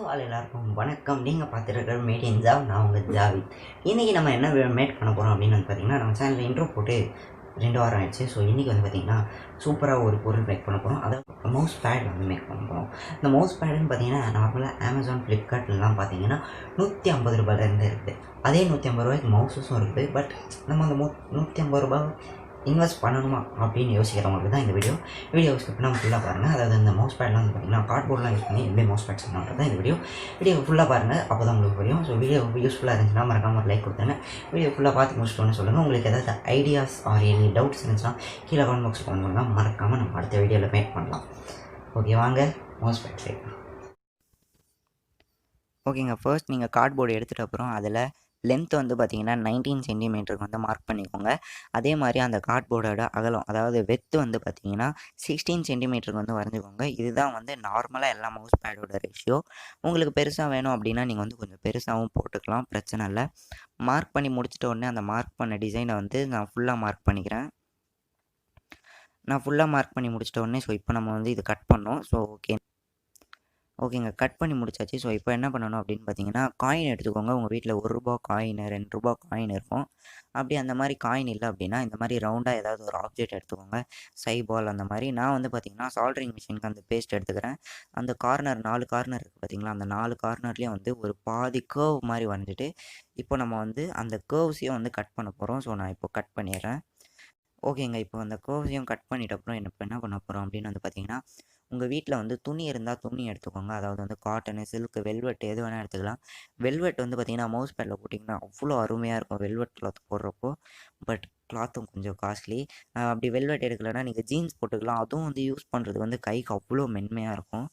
All எல்லாருக்கும் வணக்கம். நீங்கள் பார்த்துருக்கிற மேட் இன் ஜாவ். நான் உங்கள் ஜாவித். இன்றைக்கி நம்ம என்ன மேட் பண்ண போகிறோம் அப்படின்னு வந்து பார்த்திங்கன்னா, நம்ம சேனலில் இன்ட்ரோ போட்டு 2 வாரம் ஆயிடுச்சு. ஸோ இன்றைக்கி வந்து பார்த்திங்கன்னா சூப்பராக ஒரு பொருள் மேக் பண்ண போகிறோம். அதாவது மவுஸ் பேட் வந்து மேக் பண்ண போகிறோம். இந்த மவுஸ் பேடுன்னு பார்த்திங்கன்னா நார்மலாக அமேசான், ஃப்ளிப்கார்ட்லாம் பார்த்திங்கன்னா 150 ரூபாயிலேருந்து இருக்குது. அதே 150 ரூபாய்க்கு மவுஸஸும் இருக்குது. பட் நம்ம அந்த 150 ரூபா இன்வெஸ்ட் பண்ணணுமா அப்படின்னு யோசிக்கிறவங்களுக்கு தான் இந்த வீடியோ ஸ்கிப் பண்ணாமல் ஃபுல்லாக பாருங்கள். அதாவது இந்த மவுஸ் பேட்லாம் வந்து பார்த்திங்கன்னா கார்ட்போர்ட்லாம் யூஸ் பண்ணி எப்படி மவுஸ் பேட்ஸ் பண்ணுறது தான் இந்த வீடியோ ஃபுல்லாக பாருங்கள். அப்போ தான் உங்களுக்கு புரியும். ஸோ வீடியோ யூஸ்ஃபுல்லாக இருந்துச்சுன்னா மறக்காமல் ஒரு லைக் கொடுத்துருங்க. வீடியோ ஃபுல்லாக பார்த்து முடிச்சிட்டோன்னு சொல்லுங்கள். உங்களுக்கு ஏதாவது ஐடியாஸ் ஆர் எனி டவுட்ஸ் இருந்துச்சுன்னா கீழே கமெண்ட் பாக்ஸ் பண்ணுங்கள். மறக்காமல் நம்ம அடுத்த வீடியோவில் மேக் பண்ணலாம். ஓகே, வாங்க மவுஸ் பேட் செய்யலாம். ஓகேங்க, ஃபர்ஸ்ட் நீங்கள் கார்ட்போர்டு எடுத்துகிட்ட அப்புறம் அதில் லென்த் வந்து பார்த்திங்கன்னா 19 சென்டிமீட்டருக்கு வந்து மார்க் பண்ணிக்கோங்க. அதே மாதிரி அந்த கார்ட்போர்டோட அகலம், அதாவது வெத்து வந்து பார்த்திங்கன்னா 16 சென்டிமீட்டருக்கு வந்து வரைஞ்சிக்கோங்க. இதுதான் வந்து நார்மலாக எல்லா மவுஸ் பேடோட ரேஷியோ. உங்களுக்கு பெருசாக வேணும் அப்படின்னா நீங்கள் வந்து கொஞ்சம் பெருசாகவும் போட்டுக்கலாம், பிரச்சனை இல்லை. மார்க் பண்ணி முடிச்சிட்ட உடனே அந்த மார்க் பண்ண டிசைனை வந்து நான் ஃபுல்லாக மார்க் பண்ணிக்கிறேன். நான் ஃபுல்லாக மார்க் பண்ணி முடிச்சிட்ட உடனே ஸோ இப்போ நம்ம வந்து இது கட் பண்ணோம். ஸோ ஓகேங்க, கட் பண்ணி முடிச்சாச்சு. ஸோ இப்போ என்ன பண்ணணும் அப்படின்னு பார்த்தீங்கன்னா, காயின் எடுத்துக்கோங்க. உங்கள் வீட்டில் ₹1 காயின், ₹2 காயின் இருக்கும். அப்படி அந்த மாதிரி காயின் இல்லை அப்படின்னா இந்த மாதிரி ரவுண்டாக ஏதாவது ஒரு ஆப்ஜெக்ட் எடுத்துக்கோங்க. பால் அந்த மாதிரி. நான் வந்து பார்த்திங்கன்னா சால்ட்ரிங் மிஷினுக்கு அந்த பேஸ்ட் எடுத்துக்கிறேன். அந்த கார்னர் 4 கார்னர் இருக்குது பார்த்திங்களா, அந்த 4 கார்னர்லேயும் வந்து ஒரு பாதி கர்வ் மாதிரி வரைஞ்சிட்டு இப்போ நம்ம வந்து அந்த கர்வ்ஸையும் வந்து கட் பண்ண போகிறோம். ஸோ நான் இப்போ கட் பண்ணிடுறேன். ஓகேங்க, இப்போ அந்த கர்வ்ஸையும் கட் பண்ணிட்ட அப்புறம் என்ன பண்ண போகிறோம் அப்படின்னு வந்து பார்த்திங்கன்னா, உங்கள் வீட்டில் வந்து துணி இருந்தால் துணி எடுத்துக்கோங்க. அதாவது வந்து காட்டனு, சில்க்கு, வெல்வெட் எது வேணால் எடுத்துக்கலாம். வெல்வெட் வந்து பார்த்திங்கன்னா மவுஸ் பேடில் போட்டிங்கன்னா அவ்வளோ அருமையாக இருக்கும் வெல்வெட் கிளாத் போடுறப்போ. பட் கிளாத்தும் கொஞ்சம் காஸ்ட்லி. அப்படி வெல்வெட் எடுக்கலைன்னா நீங்கள் ஜீன்ஸ் போட்டுக்கலாம். அதுவும் வந்து யூஸ் பண்ணுறது வந்து கைக்கு அவ்வளோ மென்மையாக இருக்கும்.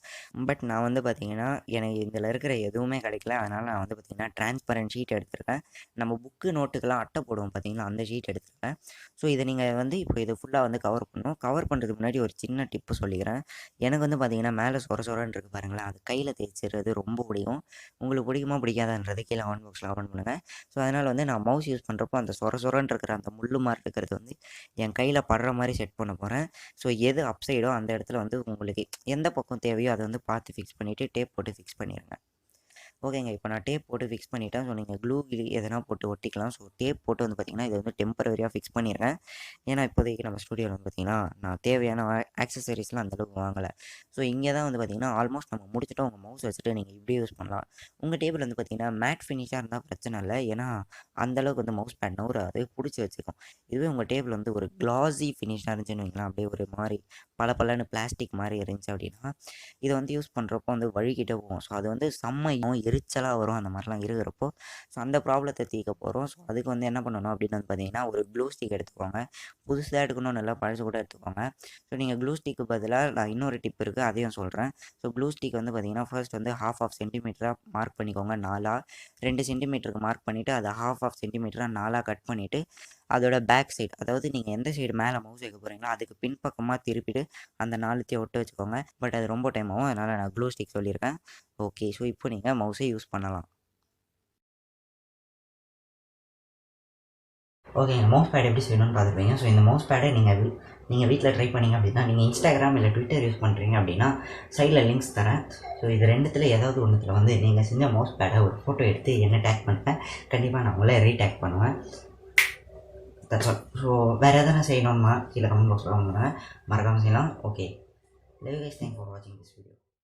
பட் நான் வந்து பார்த்திங்கன்னா எனக்கு இதில் இருக்கிற எதுவுமே கிடைக்கல. அதனால் நான் வந்து பார்த்திங்கன்னா டிரான்ஸ்பரண்ட் ஷீட் எடுத்திருக்கேன். நம்ம புக்கு நோட்டுக்கெல்லாம் அட்டை போடுவோம் பார்த்திங்களா, அந்த ஷீட் எடுத்திருக்கேன். ஸோ இதை நீங்கள் வந்து இப்போ இது ஃபுல்லாக வந்து கவர் பண்ணணும். கவர் பண்ணுறதுக்கு முன்னாடி ஒரு சின்ன டிப்பு சொல்லிக்கிறேன். எனக்கு வந்து பார்த்திங்கன்னா மேலே சொரன்னு இருக்குது பாருங்களேன், அது கையில் தேய்ச்சிடுறது ரொம்ப பிடிக்கும். உங்களுக்கு பிடிக்குமா பிடிக்காதான்றது கீழே கமெண்ட் பாக்ஸில் கமெண்ட் பண்ணுங்கள். ஸோ அதனால் வந்து நான் மவுஸ் யூஸ் பண்ணுறப்போ அந்த சொரன்னு இருக்கிற அந்த முள்ளு மாதிரி இருக்கிறது வந்து என் கையில் படுற மாதிரி செட் பண்ண போகிறேன். ஸோ எது அப்சைடோ அந்த இடத்துல வந்து உங்களுக்கு எந்த பக்கம் தேவையோ அதை வந்து பார்த்து ஃபிக்ஸ் பண்ணிவிட்டு டேப் போட்டு ஃபிக்ஸ் பண்ணிடுங்க. ஓகேங்க, இப்போ நான் டேப் போட்டு ஃபிக்ஸ் பண்ணிவிட்டேன். ஸோ நீங்கள் க்ளூ எதனா போட்டு ஒட்டிக்கலாம். ஸோ டேப் போட்டு வந்து பார்த்திங்கன்னா இதை வந்து டெம்பரரியாக ஃபிக்ஸ் பண்ணிடுறேன். ஏன்னா இப்போதைக்கு நம்ம ஸ்டூடியோவில் வந்து பார்த்திங்கன்னா நான் தேவையான ஆக்சசரிஸ்லாம் அந்தளவுக்கு வாங்கலை. ஸோ இங்கே தான் வந்து பார்த்திங்கன்னா ஆல்மோஸ்ட் நம்ம முடிச்சுட்டோம். உங்கள் மவுஸ் வச்சுட்டு நீங்கள் இப்படி யூஸ் பண்ணலாம். உங்கள் டேபிள் வந்து பார்த்திங்கன்னா மேட் ஃபினிஷாக இருந்தால் பிரச்சனை இல்லை. ஏன்னா அந்தளவுக்கு வந்து மவுஸ் பேட் நவுறாது, பிடிச்சி வச்சுக்கும். இதுவே உங்கள் டேபிள் வந்து ஒரு கிளாஸி ஃபினிஷாக இருந்துச்சுன்னு வைங்களேன், அப்படியே ஒரு மாதிரி பளபளன்னு பிளாஸ்டிக் மாதிரி இருந்துச்சு அப்படின்னா இதை வந்து யூஸ் பண்ணுறப்போ வந்து வழுக்கிட்டே போகும். ஸோ அது வந்து செம்மையும் எரிச்சலாக வரும். அந்த மாதிரிலாம் இருக்கிறப்போ ஸோ அந்த ப்ராப்ளத்தை தீர்க்க போகிறோம். ஸோ அதுக்கு வந்து என்ன பண்ணணும் அப்படின்னு வந்து பார்த்திங்கன்னா ஒரு க்ளூ ஸ்டிக் எடுத்துக்கோங்க. புதுசாக எடுக்கணும்னு இல்லை, பழசு கூட எடுத்துக்கோங்க. ஸோ நீங்கள் க்ளூ ஸ்டிக்கு பதிலாக நான் இன்னொரு டிப் இருக்குது, அதையும் சொல்கிறேன். ஸோ க்ளூ ஸ்டிக் வந்து பார்த்திங்கன்னா ஃபர்ஸ்ட் வந்து ½ சென்டிமீட்டராக மார்க் பண்ணிக்கோங்க. 2 சென்டிமீட்டருக்கு மார்க் பண்ணிவிட்டு அதை ½ சென்டிமீட்டராக 4 கட் பண்ணிவிட்டு அதோட பேக் சைடு, அதாவது நீங்கள் எந்த சைடு மேலே மவுஸ் வைக்க போகிறீங்களோ அதுக்கு பின்பக்கமாக திருப்பிட்டு அந்த 4த்தையும் ஒட்ட வச்சுக்கோங்க. பட் அது ரொம்ப டைம் ஆகும், அதனால் நான் க்ளூ ஸ்டிக் சொல்லியிருக்கேன். ஓகே, ஸோ இப்போ நீங்கள் மவுஸை யூஸ் பண்ணலாம். ஓகேங்க, மவுஸ் பேட் எப்படி செய்யணும்னு பார்த்துருப்பீங்க. ஸோ இந்த மவுஸ் பேடை நீங்கள் வீட்டில் ட்ரை பண்ணிங்க அப்படின்னா, நீங்கள் இன்ஸ்டாகிராம் இல்லை ட்விட்டர் யூஸ் பண்ணுறீங்க அப்படின்னா சைடில் லிங்க்ஸ் தரேன். ஸோ இது ரெண்டுத்தில் ஏதாவது ஒன்றுத்தில் வந்து நீங்கள் செஞ்ச மவுஸ் பேடை ஒரு ஃபோட்டோ எடுத்து என்ன டேக் பண்ணுறேன், கண்டிப்பாக நான் உங்களே ரீடேக் பண்ணுவேன். ஸோ வேறு எதனா செய்யணும்னா கீழே கமெண்ட் பாக்ஸில் வாங்க, மறக்காமல் செய்யலாம். Okay, love you guys, thanks for வாட்சிங் திஸ் வீடியோ.